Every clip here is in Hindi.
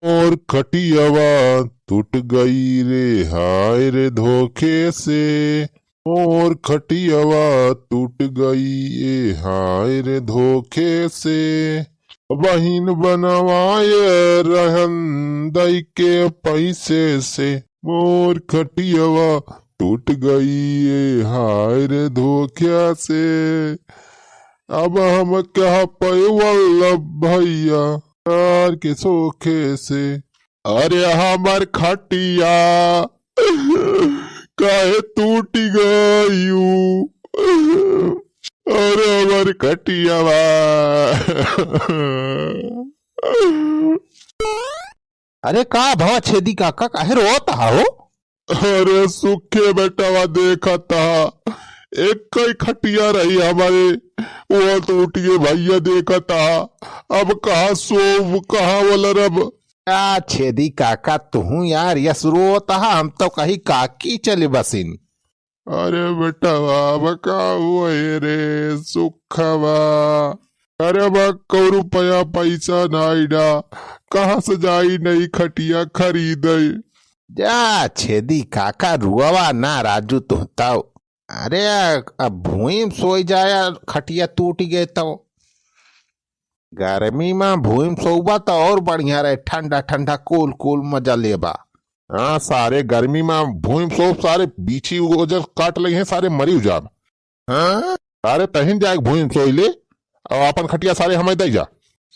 और खटियावा टूट गई रे हाय रे धोखे से। और खटियावा टूट गई ये हाय रे धोखे से। बहिन बनवाए रहन दई के पैसे से। मोर खटियावा टूट गई ये हाय रे धोखे से। अब हम कह पे वल्लभ भैया यार के सोखे से। अरे हमर खटिया काहे टूट गयू। अरे हमर खटियावा। अरे का भवा छेदी काका काहे रोता हो? अरे सुखे बेटावा देखा था एक कई खटिया रही हमारे वो टूट गए भैया देखा था। अब कहा सोव कहा वाला रब। क्या छेदी काका तू यार यस रोता हम तो कही काकी चले बसिन। अरे बेटा बाबा का हुआ रे सुखवा। अरे बा 1 रुपया पैसा नाइडा कहाँ से जाई नई खटिया खरीदे। जा छेदी काका रुआवा ना राजू तुहता। अरे अब भूई में सोई जाया खटिया टूट गए तो। गर्मी में भूई में सोबा तो और बढ़िया रहे ठंडा ठंडा कूल कूल मजा लेबा। हाँ सारे गर्मी में भूमि सो सारे बीछी उजर काट लगे हैं सारे मरी उजाब। हाँ सारे तहिन जाए भूमि सोई ले और अपन खटिया सारे हमें दे जा।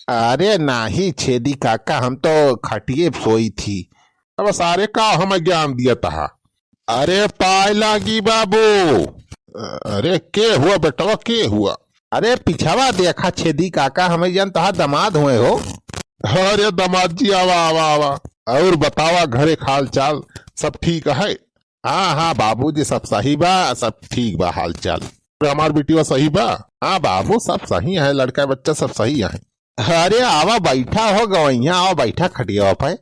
अरे नाही छेदी काका हम तो खटिए सोई थी। अब सारे का हमें ज्ञान दिया था। अरे पाय लागी बाबू। अरे के हुआ बेटवा के हुआ? अरे पिछावा देखा छेदी काका हमें जन तहा दमाद हुए हो। अरे दमाद जी आवा आवा आवा और बतावा घरे हाल चाल सब ठीक है? हाँ हाँ बाबूजी सब सही बा सब ठीक बा हाल चाल। हमार बेटीवा सही बा? हाँ बाबू सब सही है लड़का बच्चा सब सही है। अरे आवा बैठा हो गवैया आओ बैठा खटिया पे।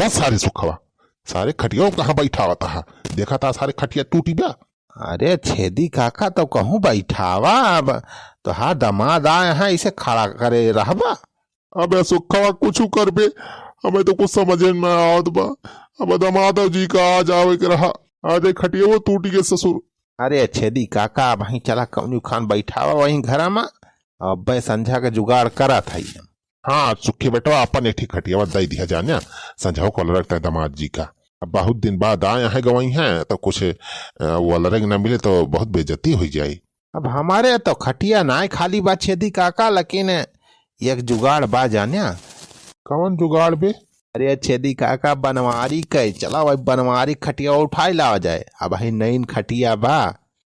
दस सारे सुखवा सारे खटिया कहाँ बैठा होता है देखा था सारे खटिया टूटी बा। अरे छेदी काका तो कहूँ बैठावा अब तो हाँ दमाद आए हैं इसे खड़ा करे रहबा। अब सुखवा कुछ कर बे हमें तो कुछ समझ में आवत बा। अब दमाद जी का आ जावे के रहा आज खटिया वो टूटी के ससुर। अरे छेदी काका वहीं चला कौनी खान बैठावा वहीं घर में अब भाई संझा का जुगाड़ करा था। हाँ सुखी बेटा अपन एक खटिया दे दिया जाने संझाओ को लगता है दमाद जी का। अब बहुत दिन बाद आए हैं गवाई हैं तो कुछ वो अलग न मिले तो बहुत बेइज्जती हो जाए। अब हमारे तो खटिया ना खाली बा छेदी काका लेकिन एक जुगाड़ बा जाने। कौन जुगाड़ बे? अरे छेदी काका बनवारी कहे चला वही बनवारी खटिया उठाई लावा जाए। अब वही नई खटिया बा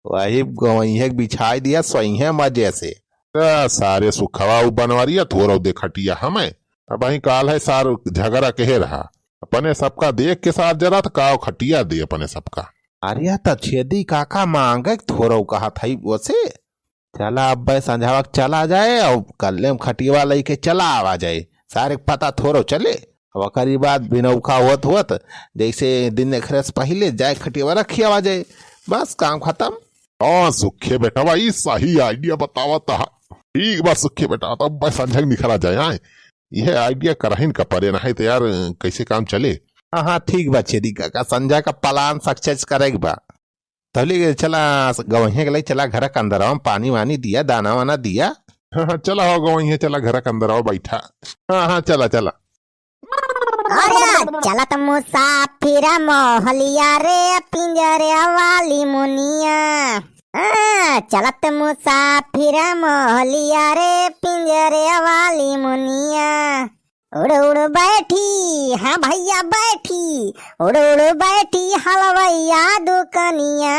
वही गवही बिछाई दिया सोई है मजे से। सारे सुखवा बनवारिया थोड़ा दे खटिया हमें। अब वही काल है सार झगड़ा कहे रहा अपने सबका देख के साथ जरा तो का खटिया दे अपने सबका। अरे तो छेदी काका मांगे थोड़ा कहा था वैसे चला अब भाई संझावक चला जाए और कल खटिया लेके चला आवा जाए सारे पता थोड़ो चले। अब करी बात बिनौखा होत होत जैसे दिन खरस पहले जाए खटिया रखी आवा जाए बस काम खत्म। हाँ सुखे बेटा भाई सही आइडिया बतावा था। ठीक बा सुखे बेटा तब बस संझा निखरा जाए। हाँ यह आइडिया करहिन का परे नहीं तो यार कैसे काम चले। हाँ हाँ ठीक बा छेदी काका संझा का प्लान सक्सेस करेगा बा तभी चला गवही के लिए चला घर के अंदर आओ पानी वानी दिया दाना वाना दिया। हाँ चला हो गवही चला घर के अंदर आओ बैठा। हाँ हाँ चला चला। चलत मुसाफिर मोहलिया रे पिंजरे वाली मुनिया। चलत मुसाफिर मोहलिया रे पिंजरे वाली मुनिया। उड़ उड़ बैठी हाँ भैया बैठी उड़ उड़ बैठी हलवैया दुकनिया।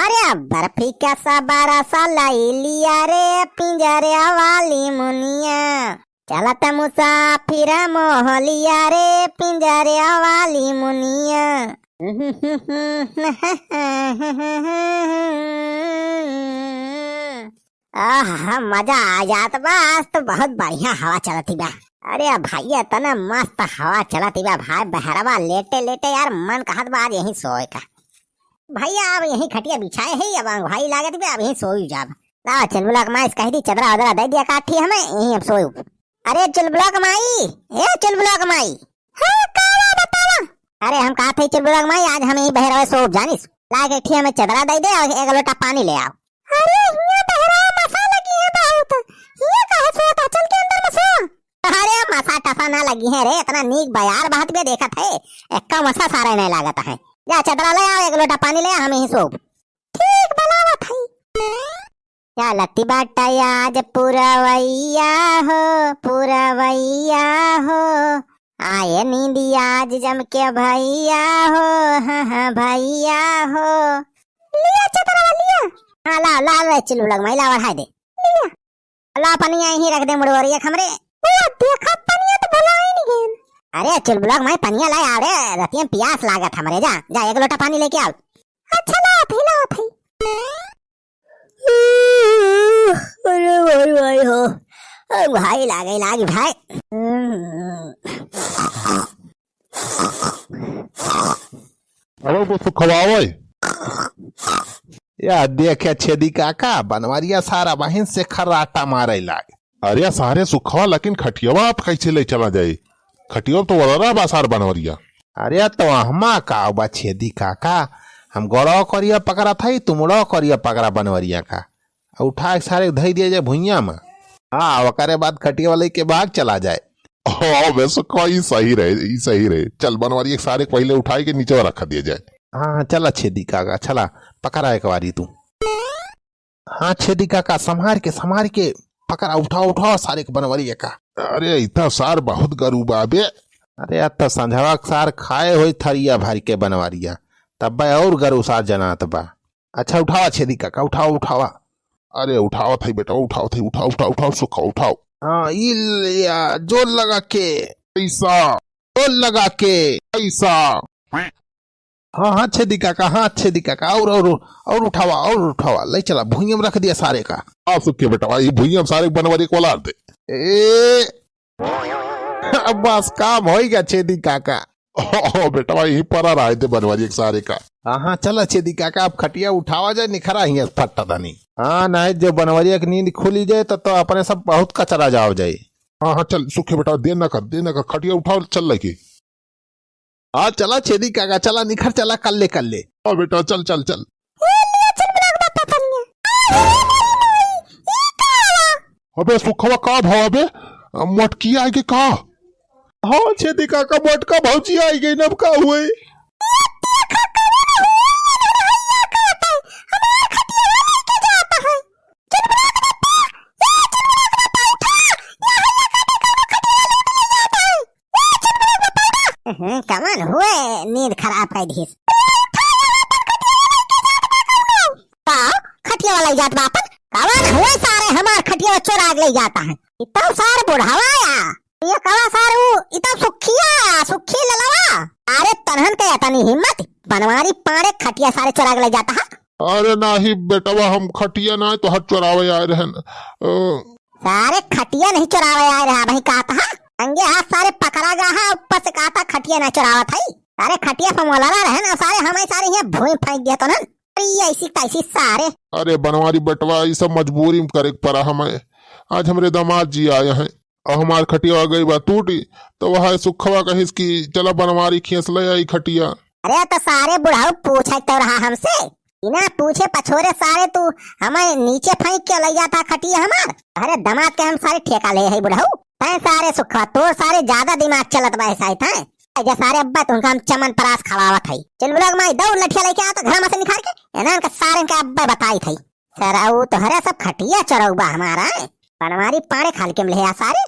अरे बर्फी का सा बारा सा लाई लिया रे पिंजरे वाली मुनिया। चलत मुसाफिर मोहलिया रे पिंजरे वाली मुनिया। मजा आ जात बा आज तो बहुत बढ़िया हवा चलती बा। अरे भैया तना मस्त हवा चलती बा भाई बहरवा लेटे लेटे यार मन कहत बा आज यहीं सोए का। भैया अब यहीं खटिया बिछाए है अब भाई लागत बा अब यहीं सोई जाब। ला चुलबुला माई कही थी चदरा वदरा दे दिया काठी हमें यहीं अब सोई। अरे चुलबुला माई ए चुलबुला माई अरे हम कहा थे चिलबुलक माई आज हम यही बहरवा सोप जानिस ला के ठिया में चदरा दे दे और एक लोटा पानी ले आओ। अरे हिया बहरवा मसा लगी है बहुत, हिया कहा सोता चल के अंदर मसा। अरे मसा टसा ना लगी है रे, इतना नीक बयार बात भी देखा थे, एक्का मसा सारा नहीं लागत है। जा चदरा ले आओ, एक लोटा पानी ले आओ, हम यही सोप। ठीक बनावत है। क्या लत्ती बाटाया आज पुरवैया हो, पुरवैया हो, आए नींदी आज जम के भैया हो, हाँ भैया हो। लिया चतरा लिया, हाँ ला ला ला चिलबुलक माई ला बढ़ा दे, लिया ला पनिया यहीं रख दे मुड़वरिया खमरे। देखा पनिया तो भला ही नहीं गेन। अरे चिलबुलक माई पनिया ला आ रे, रतिया प्यास लागत हमरे। जा जा एक लोटा पानी लेके आओ। अच्छा ला थे। अरे भाई हो, भाई लागी भाई। अरे तो सुखवावे या देखे छेदी काका बनवरिया सारा बहन से खर्राटा मारे लागे। अरे सारे सुखवा, लेकिन खटियावा आप कैसे ले चला जाए? खटिया तो वररा बासार बनवरिया। अरे तो हमा का बा छेदी काका, हम गौरव करिया पकड़ा था, तुमड़ो करिया पकड़ा बनवरिया का, उठा के सारे धई दिया जाए भुइया में। हाँ वकारे बाद खटिया वाले के भाग चला जाए। हाँ वैसे कोई सही रहे। चल बनवरिया सारे पहले उठाई के नीचे रखा दिया जाए। हाँ चला छेदी काका, चला पकड़ा एक बारी तू। हाँ छेदी काका संभार के पकड़ा, उठाओ सारे के बनवरिया का। अरे इतना सार बहुत गरूबा बे। अरे अब तो संझवा सार खाए हुई थरिया भर के बनवरिया, तब और गरु सार जनात बा। अच्छा उठावा छेदी काका, उठावा। अरे उठाओ था बेटा, उठाओ सुखा उठाओ। हाँ जोर लगा के पैसा, जोर लगा के पैसा। हाँ छेदी काका और उठावा ले चला भुइया में रख दिया सारे का। हाँ सुखे बेटा, ये भुइया सारे बनवरी को लार दे। अब बस काम हो गया छेदी काका। बेटा यही पर रहे थे बनवरी सारे का। हाँ चला छेदी काका, अब खटिया उठावा जाए, निखरा ही फट्टा नहीं। हाँ नहीं जब बनवरिया की नींद खुली जाए तो अपने सब बहुत कचरा जाओ जाए। हाँ चल सुखे बेटा, देर न कर, खटिया उठाओ चल लगे। हाँ चला छेदी काका, चला निखर चला, कर ले। हाँ बेटा चल। अबे सुखवा का भाव अबे, मटकी आएगी का? हाँ छेदी काका मोटका भौजी आई गई, नब का हुए? कमान हुए नींद खराब कर दी। खटिया वाला जात बापन कमान हुए सारे हमार खटिया चोरा ले जाता है। इतना सारे बुढ़ावा आया, ये कवा सारे इतना सुखी ललवा। अरे तनहन के तनी हिम्मत, बनवारी पाड़े खटिया सारे चोरा ले जाता है। अरे नहीं बेटवा, हम खटिया ना तो हट चोरावे आए रहन। सारे खटिया नहीं चोरावे आए रहा भाई, कहता है अंगे हाथ सारे पकड़ा गया है, ऊपर से कहता खटिया ना चुरावा था। सारे खटिया फमोला रहे ना सारे, हमें सारे यहाँ भूमि फेंक दिया तो ना ऐसी तैसी सारे। अरे बनवारी बटवा ये सब मजबूरी में करे पड़ा हमें। आज हमारे दामाद जी आए हैं और हमारे खटिया आ गई बात टूटी, तो वह सुखवा कही की चला बनवारी खींच ले आई खटिया। अरे तो सारे बुढ़ाऊ पूछा तो रहा हमसे, बिना पूछे पछोरे सारे तू हमें नीचे फेंक के ले जाता खटिया हमार। अरे दामाद के हम सारे ठेका ले है बुढ़ाऊ, सारे सुखवा तो सारे ज्यादा दिमाग चलत बा ऐसा था। जे सारे अब्बा तुमका हम चमन परास खवावत है। चिलबुलक माई दौड़ लठिया लेके आता घर में से निकाल के, एनान का सारे का अब्बा बताई थी। सराऊ तो हरे सब खटिया चरौबा हमारा बनवारी पाड़े खाल के मिले सारे।